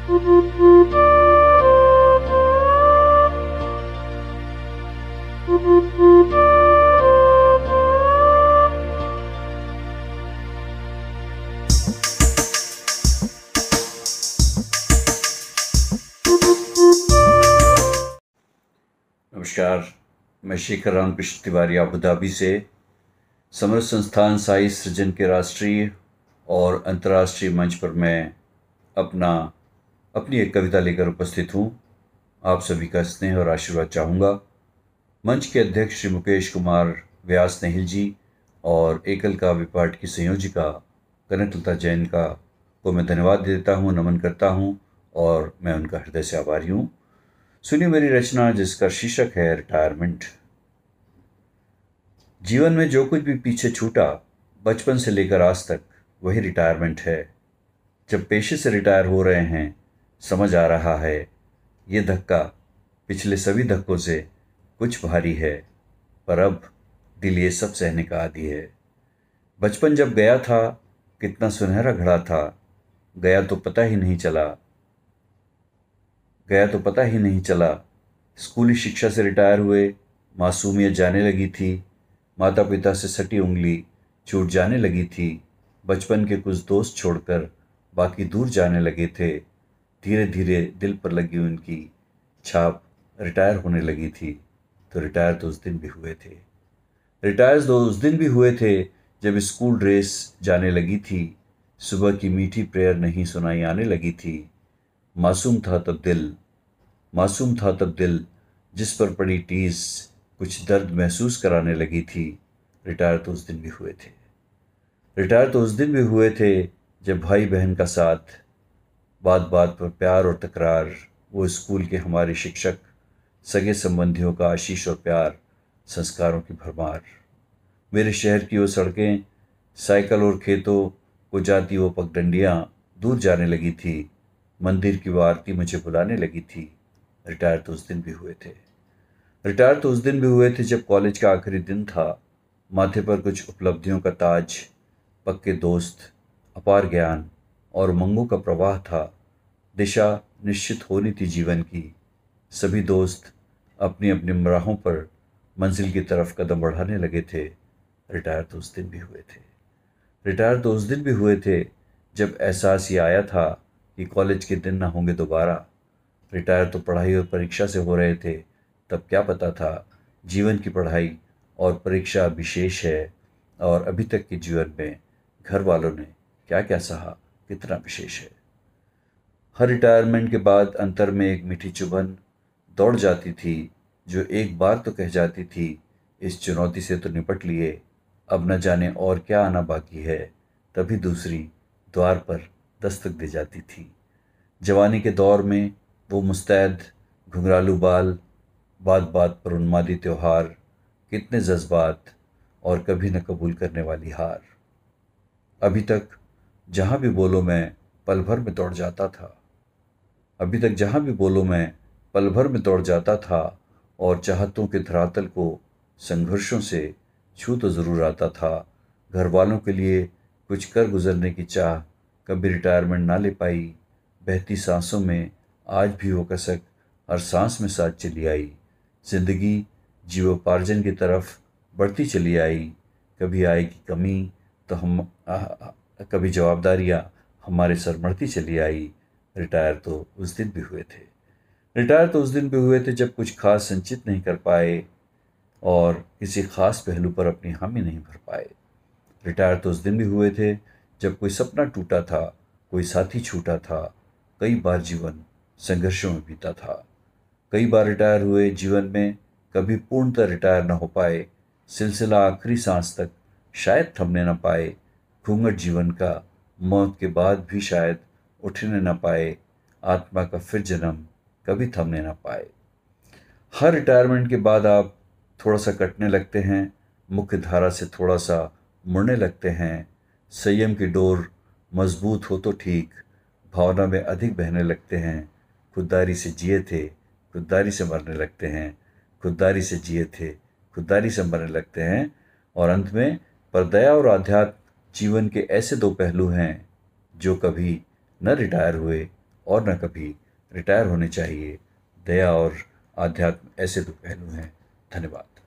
नमस्कार, मैं Shekhar Ramakrishna Tiwari Abu Dhabi से समर्थ संस्थान साई सृजन के राष्ट्रीय और अंतर्राष्ट्रीय मंच पर मैं अपनी एक कविता लेकर उपस्थित हूँ। आप सभी का स्नेह और आशीर्वाद चाहूँगा। मंच के अध्यक्ष श्री मुकेश कुमार व्यास नेहिल जी और एकल काव्य पाठ की संयोजिका कनकलता जैन को मैं धन्यवाद देता हूँ, नमन करता हूँ और मैं उनका हृदय से आभारी हूँ। सुनिए मेरी रचना जिसका शीर्षक है रिटायरमेंट। जीवन में जो कुछ भी पीछे छूटा बचपन से लेकर आज तक वही रिटायरमेंट है। जब पेशे से रिटायर हो रहे हैं समझ आ रहा है ये धक्का पिछले सभी धक्कों से कुछ भारी है, पर अब दिल ये सब सहने का आदी है। बचपन जब गया था कितना सुनहरा घड़ा था, गया तो पता ही नहीं चला। स्कूली शिक्षा से रिटायर हुए, मासूमियत जाने लगी थी, माता पिता से सटी उंगली छूट जाने लगी थी। बचपन के कुछ दोस्त छोड़कर बाकी दूर जाने लगे थे। धीरे धीरे दिल पर लगी उनकी छाप रिटायर होने लगी थी। तो रिटायर तो उस दिन भी हुए थे जब स्कूल ड्रेस जाने लगी थी, सुबह की मीठी प्रेयर नहीं सुनाई आने लगी थी। मासूम था तब दिल जिस पर पड़ी टीस कुछ दर्द महसूस कराने लगी थी। रिटायर तो उस दिन भी हुए थे जब भाई बहन का साथ, बात बात पर प्यार और तकरार, वो स्कूल के हमारे शिक्षक, सगे संबंधियों का आशीष और प्यार, संस्कारों की भरमार। मेरे शहर की वो सड़कें, साइकिल और खेतों को जाती वो पगडंडियाँ दूर जाने लगी थी। मंदिर की वो आरती मुझे बुलाने लगी थी। रिटायर तो उस दिन भी हुए थे जब कॉलेज का आखिरी दिन था। माथे पर कुछ उपलब्धियों का ताज, पक्के दोस्त, अपार ज्ञान और उमंगों का प्रवाह था। दिशा निश्चित होनी थी जीवन की। सभी दोस्त अपनी अपनी राहों पर मंजिल की तरफ कदम बढ़ाने लगे थे। रिटायर तो उस दिन भी हुए थे जब एहसास ये आया था कि कॉलेज के दिन ना होंगे दोबारा। रिटायर तो पढ़ाई और परीक्षा से हो रहे थे, तब क्या पता था जीवन की पढ़ाई और परीक्षा विशेष है और अभी तक के जीवन में घर वालों ने क्या क्या सहा कितना विशेष है। हर रिटायरमेंट के बाद अंतर में एक मीठी चुभन दौड़ जाती थी जो एक बार तो कह जाती थी, इस चुनौती से तो निपट लिए, अब न जाने और क्या आना बाकी है। तभी दूसरी द्वार पर दस्तक दे जाती थी। जवानी के दौर में वो मुस्तैद घुंघरालू बाल, बात बात पर उन्मादी त्योहार, कितने जज्बात और कभी न कबूल करने वाली हार। अभी तक जहाँ भी बोलो मैं पल भर में दौड़ जाता था और चाहतों के धरातल को संघर्षों से छू तो ज़रूर आता था। घर वालों के लिए कुछ कर गुजरने की चाह कभी रिटायरमेंट ना ले पाई। बहती सांसों में आज भी वो कसक हर सांस में साथ चली आई। जिंदगी जीवोपार्जन की तरफ बढ़ती चली आई। कभी आएगी कमी तो कभी जवाबदारियाँ हमारे सर मढ़ती चली आई। रिटायर तो उस दिन भी हुए थे जब कुछ खास संचित नहीं कर पाए और किसी खास पहलू पर अपनी हामी नहीं भर पाए। रिटायर तो उस दिन भी हुए थे जब कोई सपना टूटा था, कोई साथी छूटा था। कई बार जीवन संघर्षों में बीता था। कई बार रिटायर हुए जीवन में, कभी पूर्णतः रिटायर न हो पाए। सिलसिला आखिरी सांस तक शायद थमने न पाए। घूंघट जीवन का मौत के बाद भी शायद उठने न पाए। आत्मा का फिर जन्म कभी थमने न पाए। हर रिटायरमेंट के बाद आप थोड़ा सा कटने लगते हैं, मुख्य धारा से थोड़ा सा मुड़ने लगते हैं। संयम की डोर मजबूत हो तो ठीक, भावना में अधिक बहने लगते हैं। खुददारी से जिए थे, खुददारी से मरने लगते हैं। खुददारी से जिए थे, खुददारी से मरने लगते हैं। और अंत में परदया और आध्यात्म जीवन के ऐसे दो पहलू हैं जो कभी न रिटायर हुए और न कभी रिटायर होने चाहिए। दया और आध्यात्म ऐसे दो पहलू हैं। धन्यवाद।